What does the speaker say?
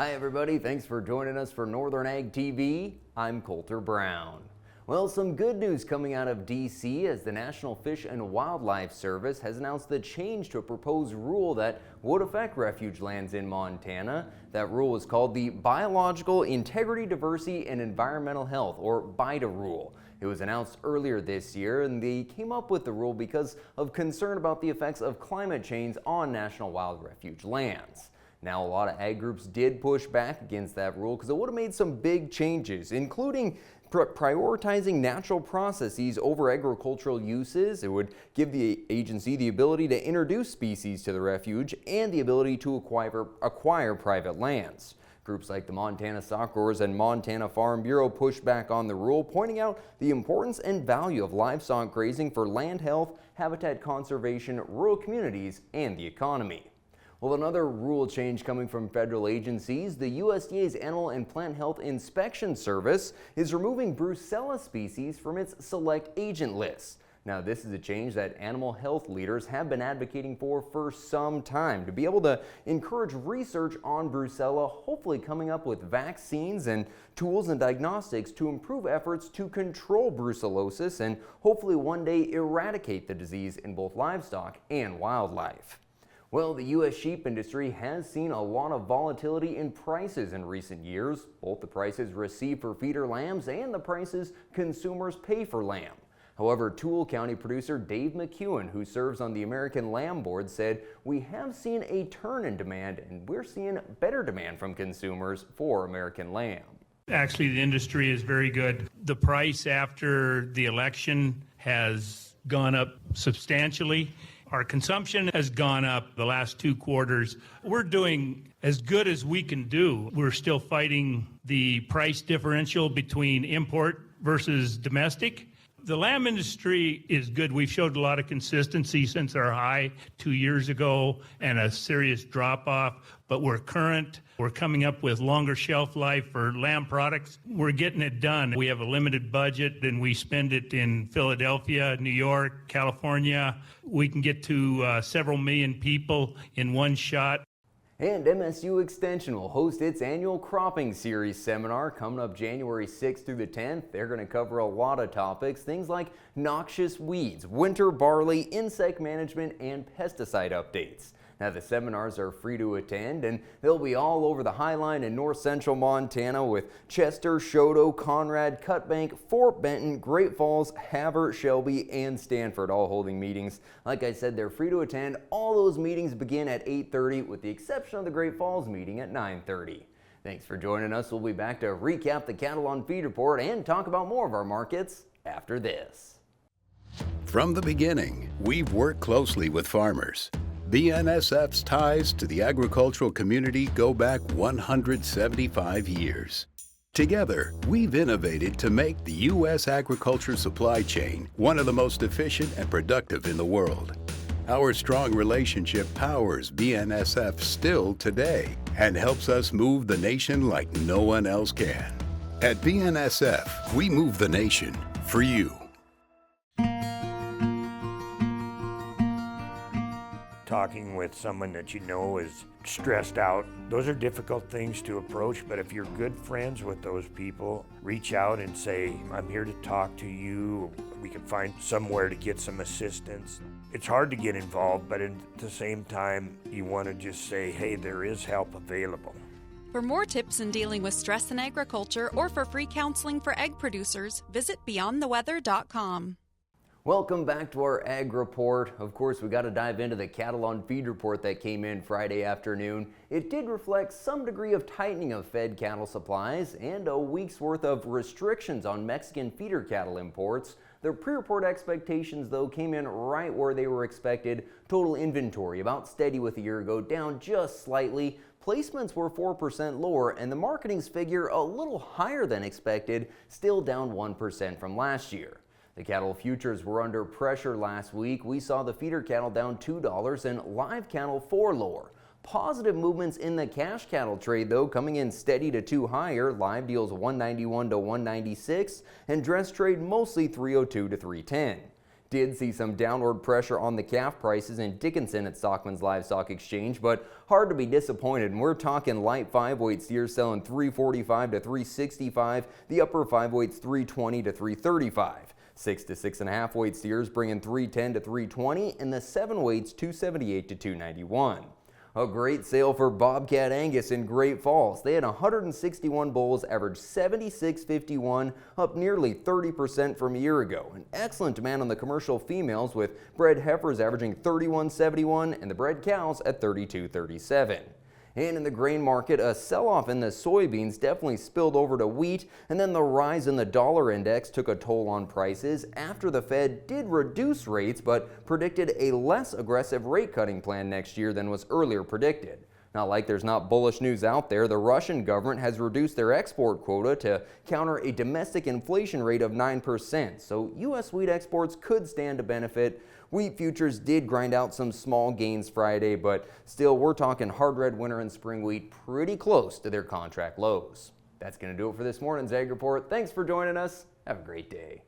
Hi everybody, thanks for joining us for Northern Ag TV. I'm Colter Brown. Well, some good news coming out of D.C. as the National Fish and Wildlife Service has announced the change to a proposed rule that would affect refuge lands in Montana. That rule is called the Biological Integrity, Diversity, and Environmental Health, or BIDA rule. It was announced earlier this year, and they came up with the rule because of concern about the effects of climate change on national wild refuge lands. Now, a lot of ag groups did push back against that rule because it would have made some big changes, including prioritizing natural processes over agricultural uses. It would give the agency the ability to introduce species to the refuge and the ability to acquire private lands. Groups like the Montana Stock Growers and Montana Farm Bureau pushed back on the rule, pointing out the importance and value of livestock grazing for land health, habitat conservation, rural communities, and the economy. Well, another rule change coming from federal agencies, the USDA's Animal and Plant Health Inspection Service is removing brucellosis species from its select agent list. Now, this is a change that animal health leaders have been advocating for some time to be able to encourage research on brucella, hopefully coming up with vaccines and tools and diagnostics to improve efforts to control brucellosis and hopefully one day eradicate the disease in both livestock and wildlife. Well, the U.S. sheep industry has seen a lot of volatility in prices in recent years, both the prices received for feeder lambs and the prices consumers pay for lamb. However, Toole County producer Dave McEwen, who serves on the American Lamb Board, said we have seen a turn in demand and we're seeing better demand from consumers for American lamb. Actually, the industry is very good. The price after the election has gone up substantially. Our consumption has gone up the last 2 quarters. We're doing as good as we can do. We're still fighting the price differential between import versus domestic. The lamb industry is good. We've showed a lot of consistency since our high 2 years ago and a serious drop off, but we're current. We're coming up with longer shelf life for lamb products. We're getting it done. We have a limited budget and we spend it in Philadelphia, New York, California. We can get to several million people in one shot. And MSU Extension will host its annual Cropping Series seminar coming up January 6th through the 10th. They're going to cover a lot of topics, things like noxious weeds, winter barley, insect management, and pesticide updates. Now, the seminars are free to attend, and they'll be all over the High Line in north central Montana with Chester, Choteau, Conrad, Cutbank, Fort Benton, Great Falls, Havre, Shelby, and Stanford, all holding meetings. Like I said, they're free to attend. All those meetings begin at 8:30 with the exception of the Great Falls meeting at 9:30. Thanks for joining us. We'll be back to recap the Cattle on Feed report and talk about more of our markets after this. From the beginning, we've worked closely with farmers. BNSF's ties to the agricultural community go back 175 years. Together, we've innovated to make the U.S. agriculture supply chain one of the most efficient and productive in the world. Our strong relationship powers BNSF still today and helps us move the nation like no one else can. At BNSF, we move the nation for you. Talking with someone that you know is stressed out, those are difficult things to approach, but if you're good friends with those people, reach out and say, I'm here to talk to you. We can find somewhere to get some assistance. It's hard to get involved, but at the same time, you want to just say, hey, there is help available. For more tips in dealing with stress in agriculture or for free counseling for egg producers, visit beyondtheweather.com. Welcome back to our Ag Report. Of course, we got to dive into the Cattle on Feed report that came in Friday afternoon. It did reflect some degree of tightening of fed cattle supplies and a week's worth of restrictions on Mexican feeder cattle imports. The pre-report expectations, though, came in right where they were expected. Total inventory about steady with a year ago, down just slightly. Placements were 4% lower, and the marketing's figure a little higher than expected, still down 1% from last year. The cattle futures were under pressure last week. We saw the feeder cattle down $2 and live cattle $4 lower. Positive movements in the cash cattle trade, though, coming in steady to 2 higher. Live deals 191 to 196 and dress trade mostly 302 to 310. Did see some downward pressure on the calf prices in Dickinson at Stockman's Livestock Exchange, but hard to be disappointed. And we're talking light 5-weight steers selling $345 to $365, the upper 5-weights $320 to $335. 6 to 6.5 weight steers bringing $310 to $320, and the 7 weights $278 to $291. A great sale for Bobcat Angus in Great Falls. They had 161 bulls, averaged $76.51, up nearly 30% from a year ago. An excellent demand on the commercial females, with bred heifers averaging $31.71 and the bred cows at $32.37. And in the grain market, a sell-off in the soybeans definitely spilled over to wheat, and then the rise in the dollar index took a toll on prices after the Fed did reduce rates but predicted a less aggressive rate cutting plan next year than was earlier predicted. Not like there's not bullish news out there. The Russian government has reduced their export quota to counter a domestic inflation rate of 9%, so U.S. wheat exports could stand to benefit. Wheat futures did grind out some small gains Friday, but still we're talking hard red winter and spring wheat pretty close to their contract lows. That's going to do it for this morning's Ag Report. Thanks for joining us. Have a great day.